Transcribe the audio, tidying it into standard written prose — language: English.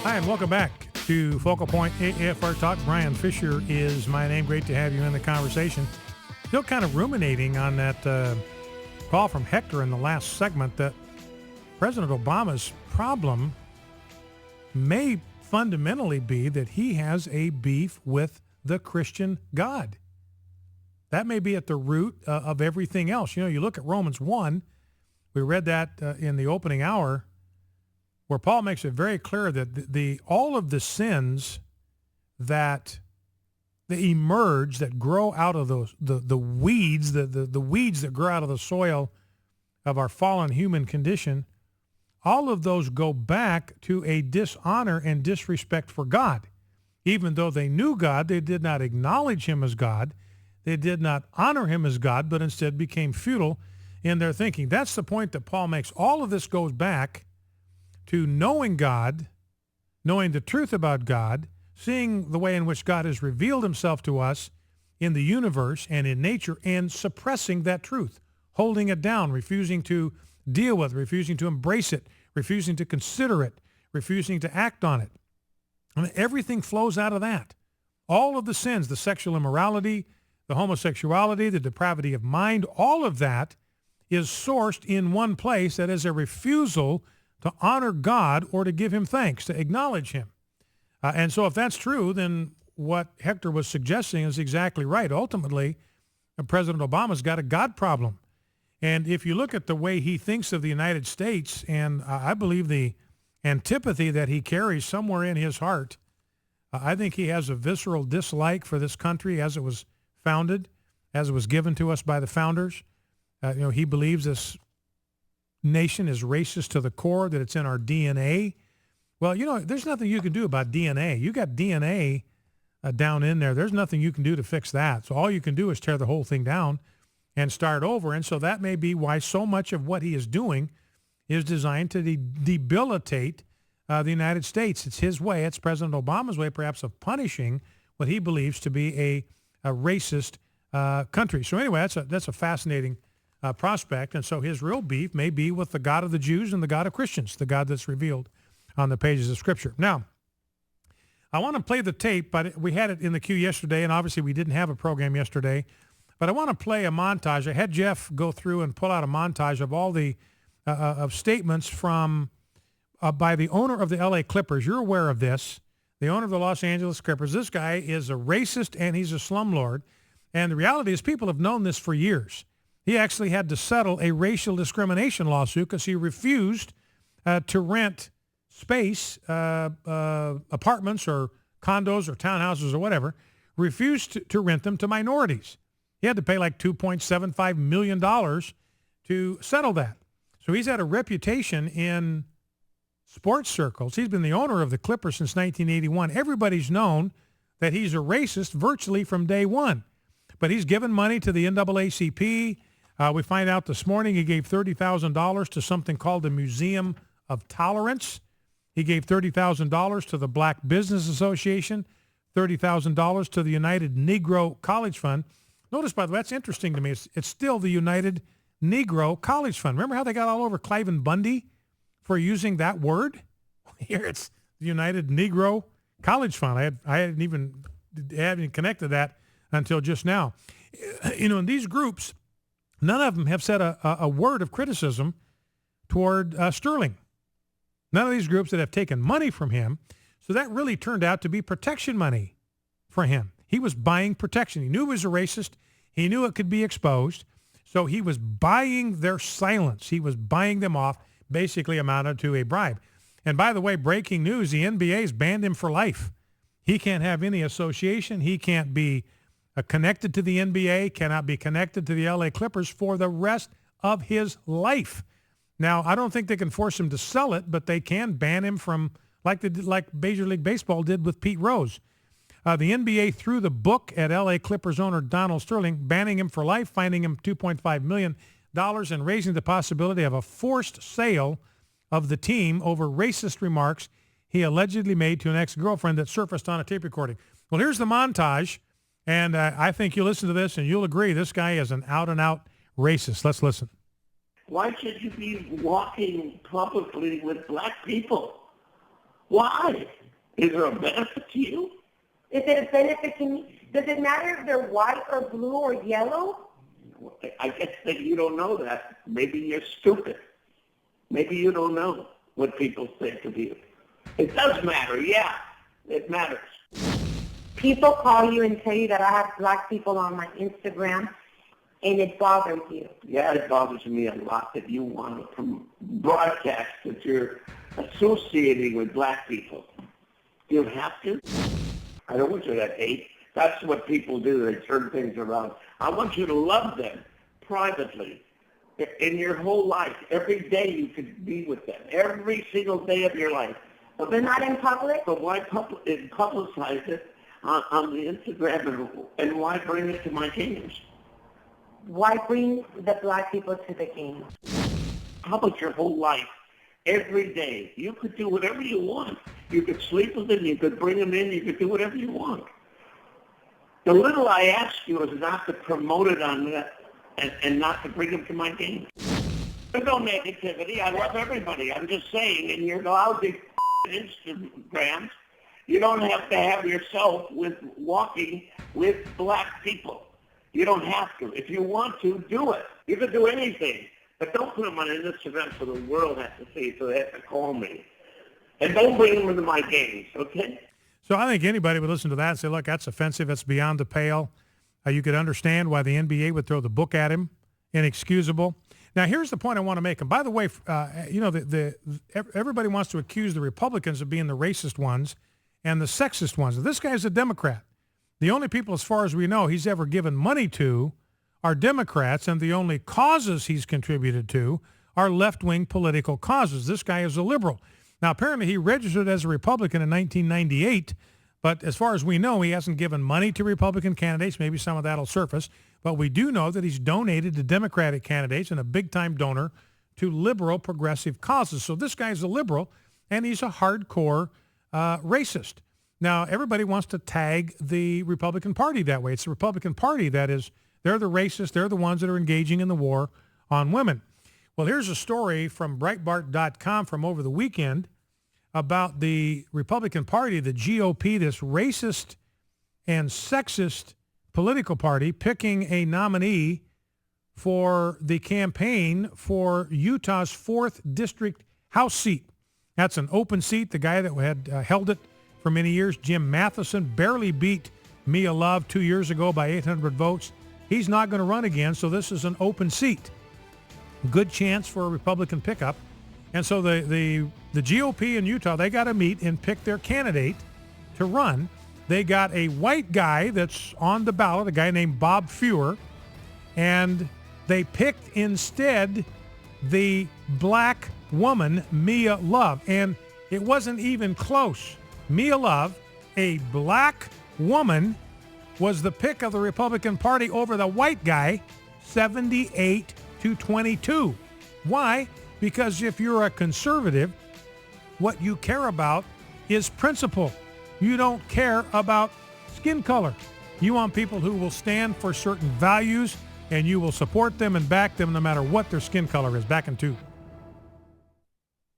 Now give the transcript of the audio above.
Hi, and welcome back to Focal Point AFR Talk. Brian Fisher is my name. Great to have you in the conversation. Still kind of ruminating on that call from Hector in the last segment that President Obama's problem may fundamentally be that he has a beef with the Christian God. That may be at the root of everything else. You know, you look at Romans 1, we read that in the opening hour, where Paul makes it very clear that all of the sins that emerge, that grow out of the weeds, the weeds that grow out of the soil of our fallen human condition, all of those go back to a dishonor and disrespect for God. Even though they knew God, they did not acknowledge him as God. They did not honor him as God, but instead became futile in their thinking. That's the point that Paul makes. All of this goes back to knowing God, knowing the truth about God, seeing the way in which God has revealed himself to us in the universe and in nature, and suppressing that truth, holding it down, refusing to deal with it, refusing to embrace it, refusing to consider it, refusing to act on it. I mean, everything flows out of that. All of the sins, the sexual immorality, the homosexuality, the depravity of mind, all of that is sourced in one place, that is a refusal to honor God or to give him thanks, to acknowledge him. And so if that's true, then what Hector was suggesting is exactly right. Ultimately, President Obama's got a God problem. And if you look at the way he thinks of the United States, and I believe the antipathy that he carries somewhere in his heart, I think he has a visceral dislike for this country as it was founded, as it was given to us by the founders. He believes this nation is racist to the core, that it's in our DNA. Well, there's nothing you can do about DNA. You got DNA down in there. There's nothing you can do to fix that. So all you can do is tear the whole thing down and start over. And so that may be why so much of what he is doing is designed to debilitate the United States. It's his way. It's President Obama's way, perhaps, of punishing what he believes to be a racist country. So anyway, that's a fascinating prospect. And so his real beef may be with the God of the Jews and the God of Christians, the God that's revealed on the pages of Scripture. Now, I want to play the tape, but we had it in the queue yesterday, and obviously we didn't have a program yesterday. But I want to play a montage. I had Jeff go through and pull out a montage of all the of statements from by the owner of the L.A. Clippers. You're aware of this. The owner of the Los Angeles Clippers. This guy is a racist and he's a slumlord. And the reality is people have known this for years. He actually had to settle a racial discrimination lawsuit because he refused to rent space, apartments or condos or townhouses or whatever, refused to rent them to minorities. He had to pay like $2.75 million to settle that. So he's had a reputation in sports circles. He's been the owner of the Clippers since 1981. Everybody's known that he's a racist virtually from day one. But he's given money to the NAACP. We find out this morning he gave $30,000 to something called the Museum of Tolerance. He gave $30,000 to the Black Business Association, $30,000 to the United Negro College Fund. Notice, by the way, that's interesting to me. It's still the United Negro College Fund. Remember how they got all over Cliven Bundy for using that word? Here it's the United Negro College Fund. I hadn't even connected that until just now. In these groups, none of them have said a word of criticism toward Sterling. None of these groups that have taken money from him. So that really turned out to be protection money for him. He was buying protection. He knew he was a racist. He knew it could be exposed. So he was buying their silence. He was buying them off, basically amounted to a bribe. And by the way, breaking news, the NBA's banned him for life. He can't have any association. He can't be connected to the NBA, cannot be connected to the LA Clippers for the rest of his life. Now, I don't think they can force him to sell it, but they can ban him from, like Major League Baseball did with Pete Rose. The NBA threw the book at LA Clippers owner Donald Sterling, banning him for life, fining him $2.5 million, and raising the possibility of a forced sale of the team over racist remarks he allegedly made to an ex-girlfriend that surfaced on a tape recording. Well, here's the montage, and I think you'll listen to this and you'll agree this guy is an out-and-out racist. Let's listen. Why should you be walking publicly with black people? Why? Is there a benefit to you? Is it a benefit to me? Does it matter if they're white or blue or yellow? I guess that you don't know that. Maybe you're stupid. Maybe you don't know what people think of you. It does matter, yeah. It matters. People call you and tell you that I have black people on my Instagram, and it bothers you. Yeah, it bothers me a lot that you want to broadcast that you're associating with black people. You have to. I don't want you to hate. That's what people do. They turn things around. I want you to love them privately. In your whole life, every day you could be with them. Every single day of your life. But not in public? But why publicize it on the Instagram and why bring it to my games? Why bring the black people to the games? How about your whole life? Every day. You could do whatever you want. You could sleep with them. You could bring them in. You could do whatever you want. The little I ask you is not to promote it on that and not to bring them to my games. There's no negativity. I love everybody. I'm just saying, in your lousy Instagrams, you don't have to have yourself walking with black people. You don't have to. If you want to, do it. You can do anything. But don't put them on an Instagram so the world has to see, so they have to call me. And don't bring them into my games, okay? So I think anybody would listen to that and say, look, that's offensive. That's beyond the pale. You could understand why the NBA would throw the book at him. Inexcusable. Now, here's the point I want to make. And by the way, everybody wants to accuse the Republicans of being the racist ones and the sexist ones. This guy's a Democrat. The only people, as far as we know, he's ever given money to are Democrats, and the only causes he's contributed to are left-wing political causes. This guy is a liberal. Now, apparently he registered as a Republican in 1998, but as far as we know, he hasn't given money to Republican candidates. Maybe some of that will surface. But we do know that he's donated to Democratic candidates and a big-time donor to liberal progressive causes. So this guy's a liberal, and he's a hardcore racist. Now, everybody wants to tag the Republican Party that way. It's the Republican Party that is, they're the racists. They're the ones that are engaging in the war on women. Well, here's a story from Breitbart.com from over the weekend about the Republican Party, the GOP, this racist and sexist political party, picking a nominee for the campaign for Utah's 4th District House seat. That's an open seat. The guy that had held it for many years, Jim Matheson, barely beat Mia Love 2 years ago by 800 votes. He's not going to run again, so this is an open seat. Good chance for a Republican pickup. And so the GOP in Utah, they got to meet and pick their candidate to run. They got a white guy that's on the ballot, a guy named Bob Fewer, and they picked instead the black woman, Mia Love. And it wasn't even close. Mia Love, a black woman, was the pick of the Republican Party over the white guy, 78-22. Why? Because if you're a conservative, what you care about is principle. You don't care about skin color. You want people who will stand for certain values, and you will support them and back them no matter what their skin color is. Back in 2.